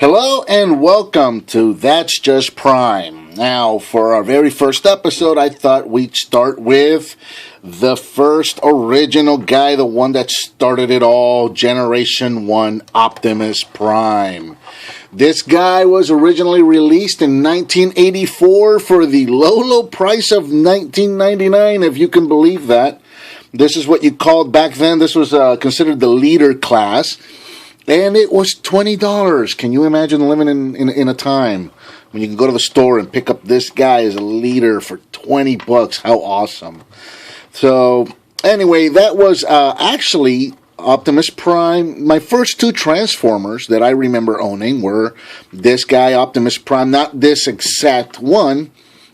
Hello and welcome to That's Just Prime. Now, for our very first episode, I thought we'd start with the first original guy, the one that started it all, Generation 1 Optimus Prime. This guy was originally released in 1984 for the low price of $19.99, if you can believe that. This is what you called back then. This was considered the leader class. And it was $20. Can you imagine living in a time when you can go to the store and pick up this guy as a leader for $20? How awesome. So, anyway, that was actually Optimus Prime. My first two Transformers that I remember owning were this guy, Optimus Prime. Not this exact one,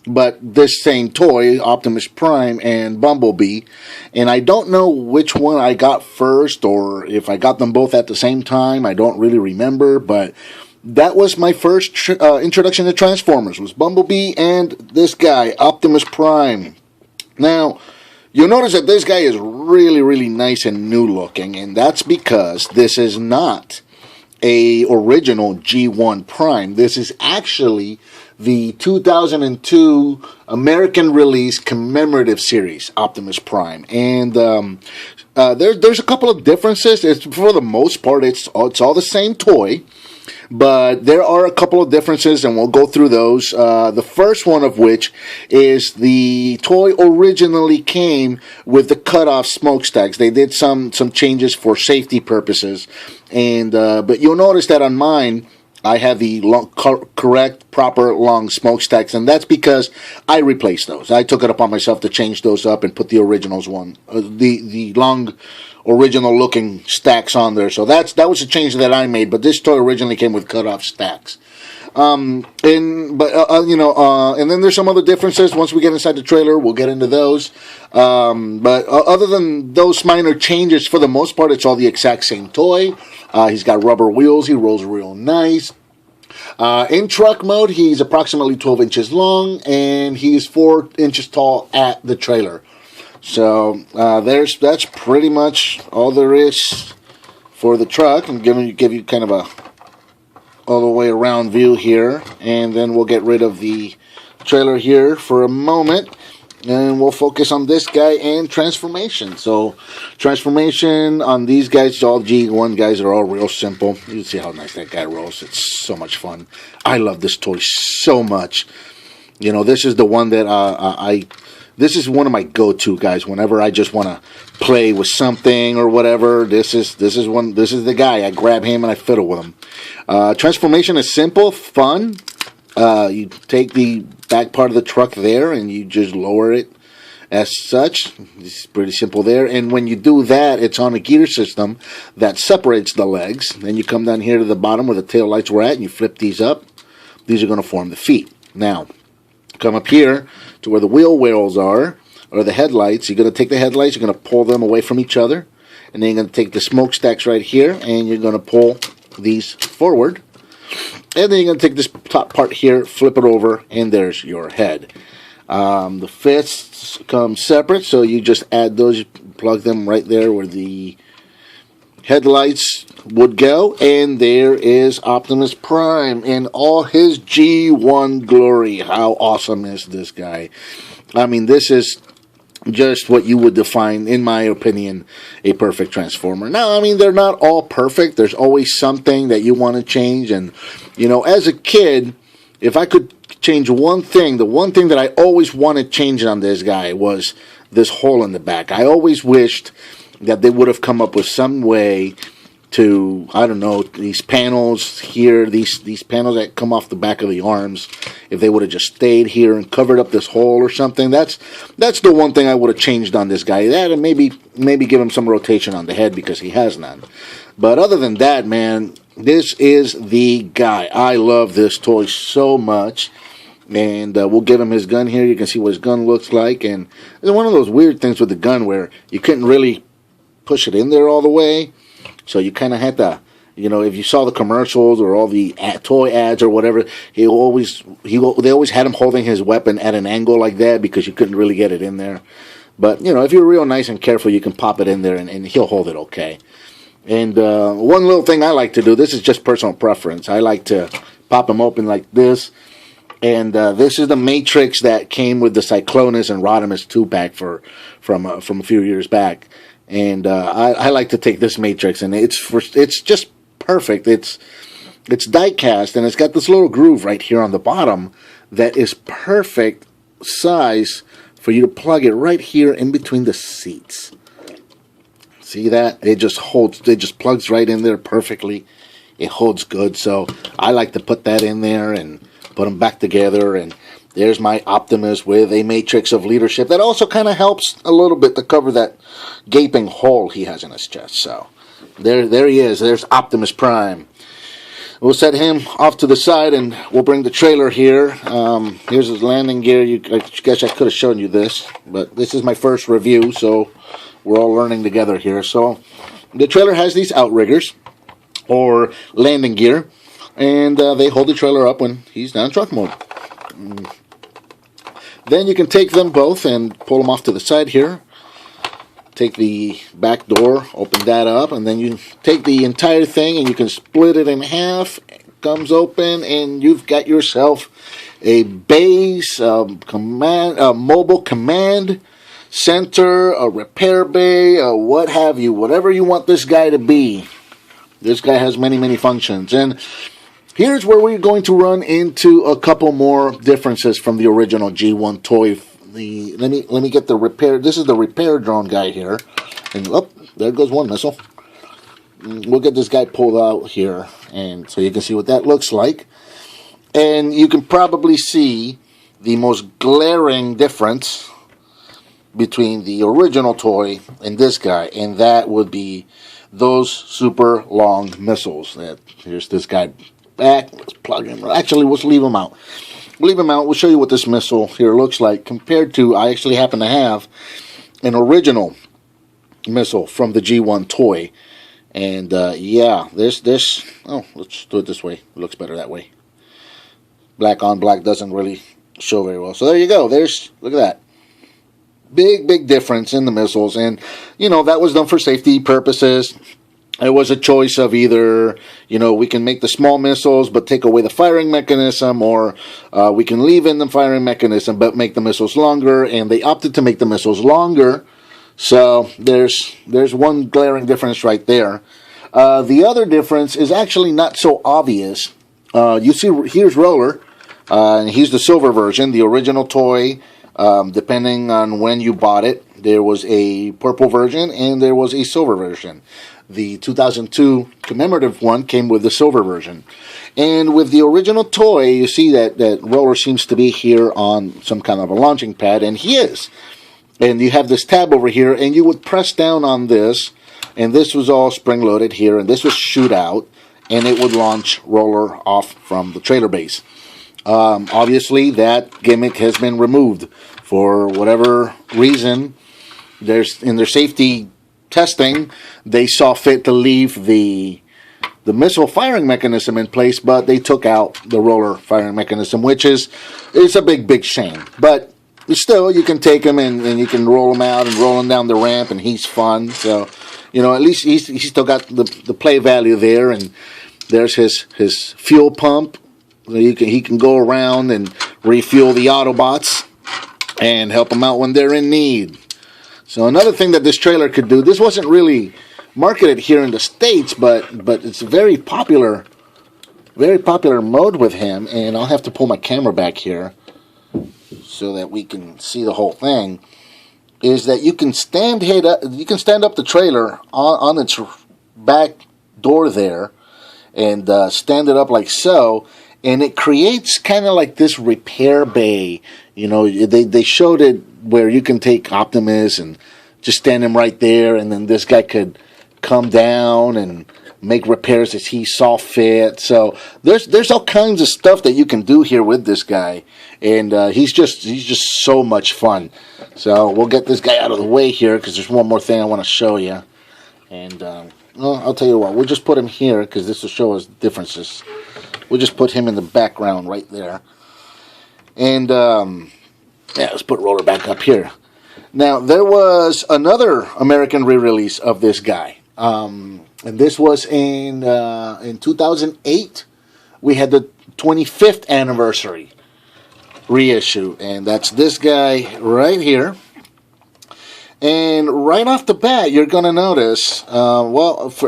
but this same toy, Optimus Prime and Bumblebee. And I don't know which one I got first or if I got them both at the same time. I don't really remember, but that was my first introduction to Transformers, was Bumblebee and this guy, Optimus Prime. Now, you'll notice that this guy is really, really nice and new looking, and that's because this is not a original G1 Prime. This is actually the 2002 American release commemorative series, Optimus Prime. And there's a couple of differences. For the most part, it's all the same toy. But there are a couple of differences, and we'll go through those. The first one of which is the toy originally came with the cut-off smokestacks. They did some changes for safety purposes, and but you'll notice that on mine, I have the correct, proper, long smokestacks, and that's because I replaced those. I took it upon myself to change those up and put the originals the long, original-looking stacks on there. So that was a change that I made, but this toy originally came with cut-off stacks. And then there's some other differences. Once we get inside the trailer, we'll get into those. But other than those minor changes, for the most part, it's all the exact same toy. He's got rubber wheels. He rolls real nice. In truck mode, he's approximately 12 inches long, and he's 4 inches tall at the trailer. So that's pretty much all there is for the truck. I'm give you kind of a all the way around view here, and then we'll get rid of the trailer here for a moment, and we'll focus on this guy and transformation. So transformation on these guys, all G1 guys, are all real simple. You can see how nice that guy rolls. It's so much fun. I love this toy so much. You know, this is the one that this is one of my go-to guys whenever I just want to play with something or whatever. This is the guy. I grab him and I fiddle with him. Transformation is simple, fun. You take the back part of the truck there and you just lower it as such. It's pretty simple there. And when you do that, it's on a gear system that separates the legs. Then you come down here to the bottom where the tail lights were at and you flip these up. These are going to form the feet. Now, come up here to where the wheel wells are, or the headlights. You're going to take the headlights, you're going to pull them away from each other, and then you're going to take the smokestacks right here, and you're going to pull these forward. And then you're going to take this top part here, flip it over, and there's your head. The fists come separate, so you just add those, you plug them right there where the headlights would go, and there is Optimus Prime in all his G1 glory. How awesome is this guy? I mean, this is just what you would define, in my opinion, a perfect Transformer. Now, I mean, they're not all perfect. There's always something that you want to change, and, you know, as a kid, if I could change one thing, the one thing that I always wanted changed on this guy was this hole in the back. I always wished that they would have come up with some way to, I don't know, these panels here, these panels that come off the back of the arms, if they would have just stayed here and covered up this hole or something. That's the one thing I would have changed on this guy. That, and maybe give him some rotation on the head because he has none. But other than that, man, this is the guy. I love this toy so much. And we'll give him his gun here. You can see what his gun looks like. And it's one of those weird things with the gun where you couldn't really push it in there all the way. So you kind of had to, you know, if you saw the commercials or all the toy ads or whatever, they always had him holding his weapon at an angle like that because you couldn't really get it in there. But, you know, if you're real nice and careful, you can pop it in there and he'll hold it okay. And one little thing I like to do, this is just personal preference. I like to pop them open like this. And this is the Matrix that came with the Cyclonus and Rodimus 2-pack from a few years back. And I like to take this Matrix, and it's just perfect. It's die cast, and it's got this little groove right here on the bottom that is perfect size for you to plug it right here in between the seats. See that? It just plugs right in there perfectly. It holds good, so I like to put that in there and put them back together. And there's my Optimus with a matrix of leadership that also kind of helps a little bit to cover that gaping hole he has in his chest. So there he is. There's Optimus Prime. We'll set him off to the side, and we'll bring the trailer here. Here's his landing gear. I guess I could have shown you this, but this is my first review, so we're all learning together here. So the trailer has these outriggers, or landing gear, and they hold the trailer up when he's down in truck mode. Then you can take them both and pull them off to the side here. Take the back door, open that up, and then you take the entire thing and you can split it in half. It comes open, and you've got yourself a base, mobile command center, a repair bay, what have you, whatever you want this guy to be. This guy has many, many functions. And here's where we're going to run into a couple more differences from the original G1 toy. Let me get the repair. This is the repair drone guy here. And there goes one missile. We'll get this guy pulled out here, and so you can see what that looks like. And you can probably see the most glaring difference between the original toy and this guy, and that would be those super long missiles. Here's this guy back. Let's plug him. Actually, let's leave him out. We'll leave him out. We'll show you what this missile here looks like compared to, I actually happen to have an original missile from the G1 toy. And yeah, this, oh, let's do it this way. It looks better that way. Black on black doesn't really show very well. So there you go. Look at that. Big difference in the missiles. And, you know, that was done for safety purposes. It was a choice of either, you know, we can make the small missiles but take away the firing mechanism, or we can leave in the firing mechanism but make the missiles longer, and they opted to make the missiles longer. So there's one glaring difference right there. The other difference is actually not so obvious. You see, here's Roller, and he's the silver version, the original toy. Depending on when you bought it, there was a purple version and there was a silver version. The 2002 commemorative one came with the silver version. And with the original toy, you see that Roller seems to be here on some kind of a launching pad, and he is. And you have this tab over here, and you would press down on this, and this was all spring-loaded here, and this would shoot out, and it would launch Roller off from the trailer base. Obviously, that gimmick has been removed for whatever reason. In their safety testing, they saw fit to leave the missile firing mechanism in place, but they took out the roller firing mechanism, which is a big shame. But still, you can take him and you can roll him out and roll him down the ramp, and he's fun. So, you know, at least he's still got the play value there, and there's his fuel pump. So he can go around and refuel the Autobots and help them out when they're in need. So another thing that this trailer could do, this wasn't really marketed here in the States, but it's a very popular mode with him. And I'll have to pull my camera back here so that we can see the whole thing. Is that you can stand up the trailer on its back door there, and stand it up like so. And it creates kind of like this repair bay. You know, they showed it where you can take Optimus and just stand him right there, and then this guy could come down and make repairs as he saw fit. So there's all kinds of stuff that you can do here with this guy, and he's just so much fun. So we'll get this guy out of the way here because there's one more thing I want to show you. And well, I'll tell you what, we'll just put him here because this will show us differences. We'll just put him in the background right there. And, yeah, let's put Roller back up here. Now, there was another American re-release of this guy. And this was in 2008. We had the 25th anniversary reissue, and that's this guy right here. And right off the bat, you're going to notice,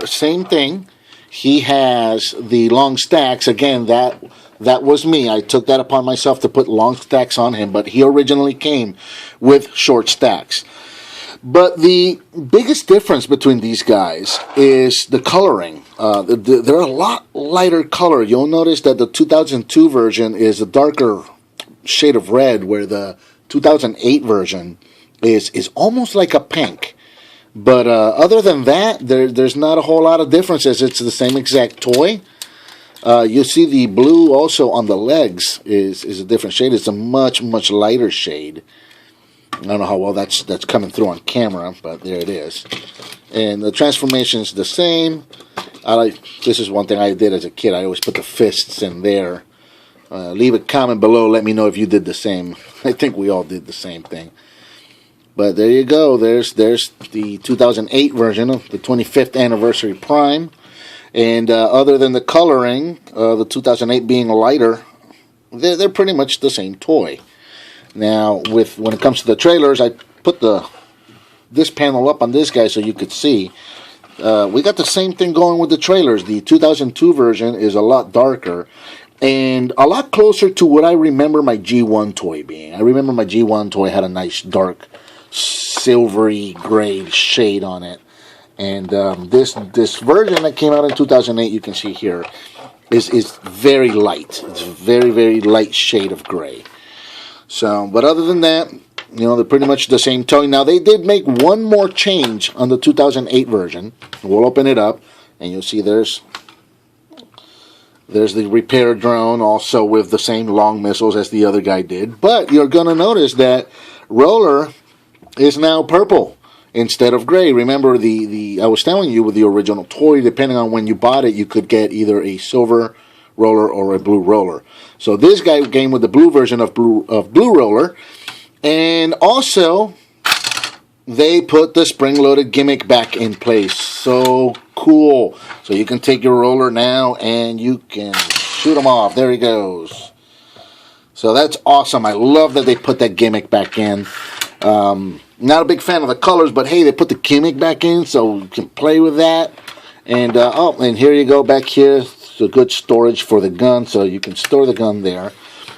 same thing. He has the long stacks. Again, that was me. I took that upon myself to put long stacks on him, but he originally came with short stacks. But the biggest difference between these guys is the coloring. They're a lot lighter color. You'll notice that the 2002 version is a darker shade of red, where the 2008 version is almost like a pink. But other than that, there's not a whole lot of differences. It's the same exact toy. You see the blue also on the legs is a different shade. It's a much lighter shade. I don't know how well that's coming through on camera, but there it is. And the transformation is the same. This is one thing I did as a kid. I always put the fists in there. Leave a comment below. Let me know if you did the same. I think we all did the same thing. But there you go. There's the 2008 version of the 25th anniversary Prime. And other than the coloring, the 2008 being lighter, they're pretty much the same toy. Now, when it comes to the trailers, I put this panel up on this guy so you could see. We got the same thing going with the trailers. The 2002 version is a lot darker and a lot closer to what I remember my G1 toy being. I remember my G1 toy had a nice dark silvery gray shade on it. And this version that came out in 2008, you can see here, is very light. It's a very light shade of gray. So, but other than that, they're pretty much the same toy. Now, they did make one more change on the 2008 version. We'll open it up, and you'll see there's the repair drone, also with the same long missiles as the other guy did. But you're going to notice that Roller is now purple instead of gray. Remember, I was telling you with the original toy, depending on when you bought it, you could get either a silver Roller or a blue Roller. So this guy came with the blue version of blue Roller, and also they put the spring-loaded gimmick back in place. So cool! So you can take your Roller now and you can shoot him off. There he goes. So that's awesome. I love that they put that gimmick back in. Not a big fan of the colors, but hey, they put the gimmick back in, so you can play with that. And and here you go back here. It's a good storage for the gun, so you can store the gun there.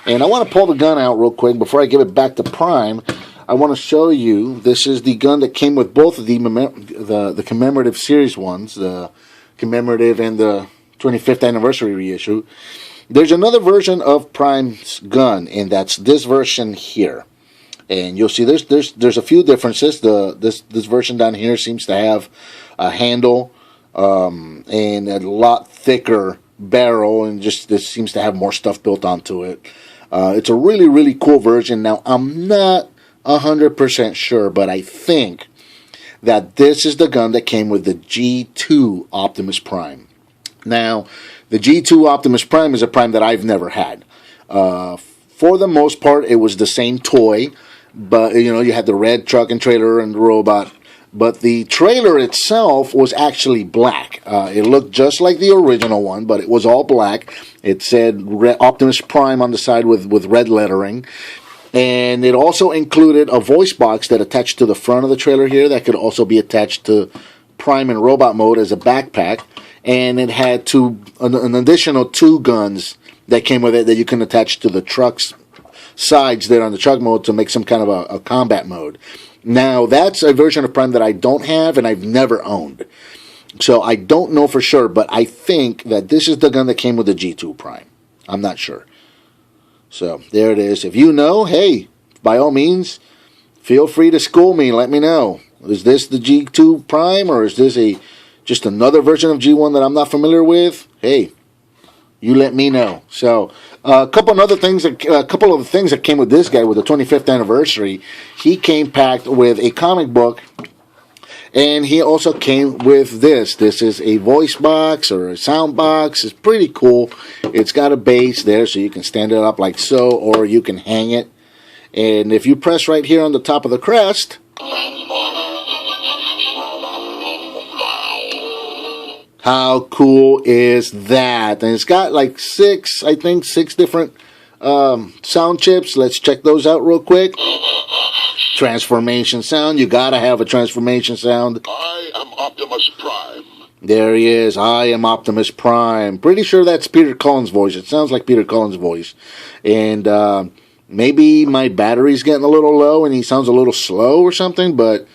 And I want to pull the gun out real quick before I give it back to Prime. I want to show you, this is the gun that came with both of the commemorative series ones, the commemorative and the 25th anniversary reissue. There's another version of Prime's gun, and that's this version here. And you'll see there's a few differences. This version down here seems to have a handle and a lot thicker barrel, and just this seems to have more stuff built onto it. It's a really cool version. Now, I'm not 100% sure, but I think that this is the gun that came with the G2 Optimus Prime. Now, the G2 Optimus Prime is a Prime that I've never had. For the most part, it was the same toy, but you had the red truck and trailer and the robot. But the trailer itself was actually black. It looked just like the original one, but it was all black. It said Optimus Prime on the side with red lettering. And it also included a voice box that attached to the front of the trailer here that could also be attached to Prime and Robot mode as a backpack. And it had an additional 2 guns that came with it that you can attach to the truck's sides there on the truck mode to make some kind of a combat mode. Now, that's a version of Prime that I don't have and I've never owned. So I don't know for sure, but I think that this is the gun that came with the G2 Prime. I'm not sure. So there it is. If you know, hey, by all means, feel free to school me. Let me know. Is this the G2 Prime, or is this just another version of G1 that I'm not familiar with? Hey, you let me know. So a couple of the things that came with this guy with the 25th anniversary. He came packed with a comic book, and he also came with this. This is a voice box or a sound box. It's pretty cool. It's got a base there, so you can stand it up like so, or you can hang it. And if you press right here on the top of the crest, How cool is that? And it's got like six different sound chips. Let's check those out real quick. Transformation sound. You gotta have a transformation sound. I am Optimus Prime. There he is. I am Optimus Prime. Pretty sure that's Peter Cullen's voice. It sounds like Peter Cullen's voice. And maybe my battery's getting a little low and he sounds a little slow or something, but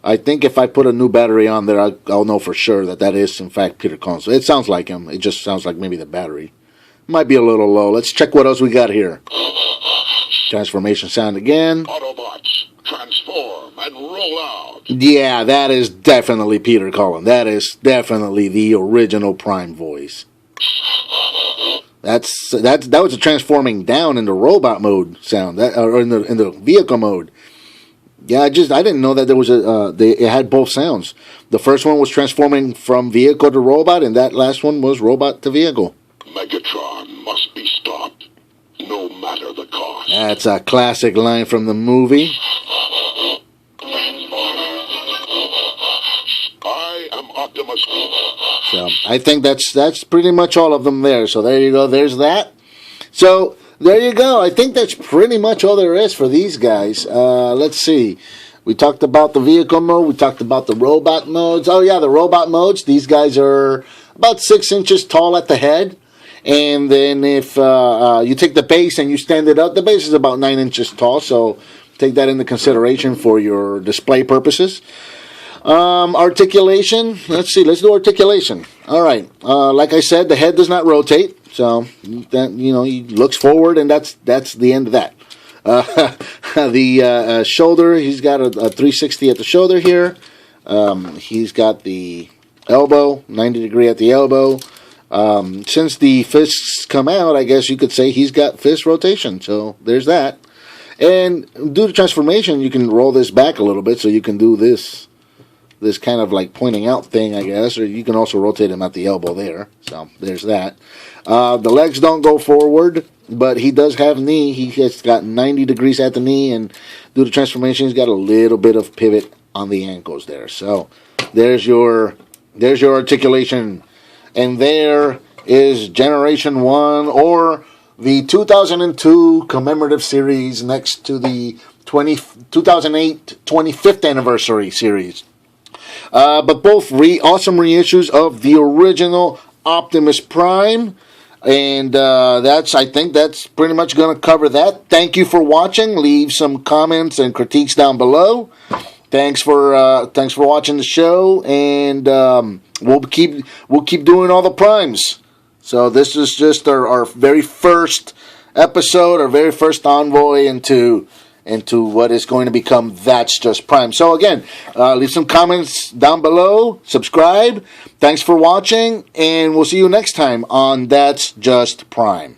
I think if I put a new battery on there, I'll know for sure that is, in fact, Peter Cullen. So it sounds like him. It just sounds like maybe the battery might be a little low. Let's check what else we got here. Transformation sound again. Autobots, transform and roll out. Yeah, that is definitely Peter Cullen. That is definitely the original Prime voice. That was a transforming down into robot mode sound, or in the vehicle mode. Yeah, I didn't know that there was it had both sounds. The first one was transforming from vehicle to robot, and that last one was robot to vehicle. Megatron must be stopped, no matter the cost. That's a classic line from the movie. I am Optimus. So I think that's pretty much all of them there. So there you go. There's that. So there you go. I think that's pretty much all there is for these guys. Let's see. We talked about the vehicle mode. We talked about the robot modes. Oh, yeah, the robot modes. These guys are about 6 inches tall at the head. And then if you take the base and you stand it up, the base is about 9 inches tall. So take that into consideration for your display purposes. Articulation. Let's see. Let's do articulation. All right. Like I said, the head does not rotate. So, that, he looks forward, and that's the end of that. The shoulder, he's got a 360 at the shoulder here. He's got the elbow, 90 degree at the elbow. Since the fists come out, I guess you could say he's got fist rotation. So, there's that. And due to transformation, you can roll this back a little bit, so you can do this kind of like pointing out thing, I guess, or you can also rotate him at the elbow there. So there's that. The legs don't go forward, but he does have knee. He has got 90 degrees at the knee, and due to transformation, he's got a little bit of pivot on the ankles there. So there's your articulation, and there is Generation 1, or the 2002 commemorative series next to the 2008 25th anniversary series. But both awesome reissues of the original Optimus Prime. And I think that's pretty much going to cover that. Thank you for watching. Leave some comments and critiques down below. Thanks for watching the show, and we'll keep doing all the primes. So this is just our very first episode, our very first envoy into what is going to become That's Just Prime. So again, leave some comments down below, subscribe. Thanks for watching, and we'll see you next time on That's Just Prime.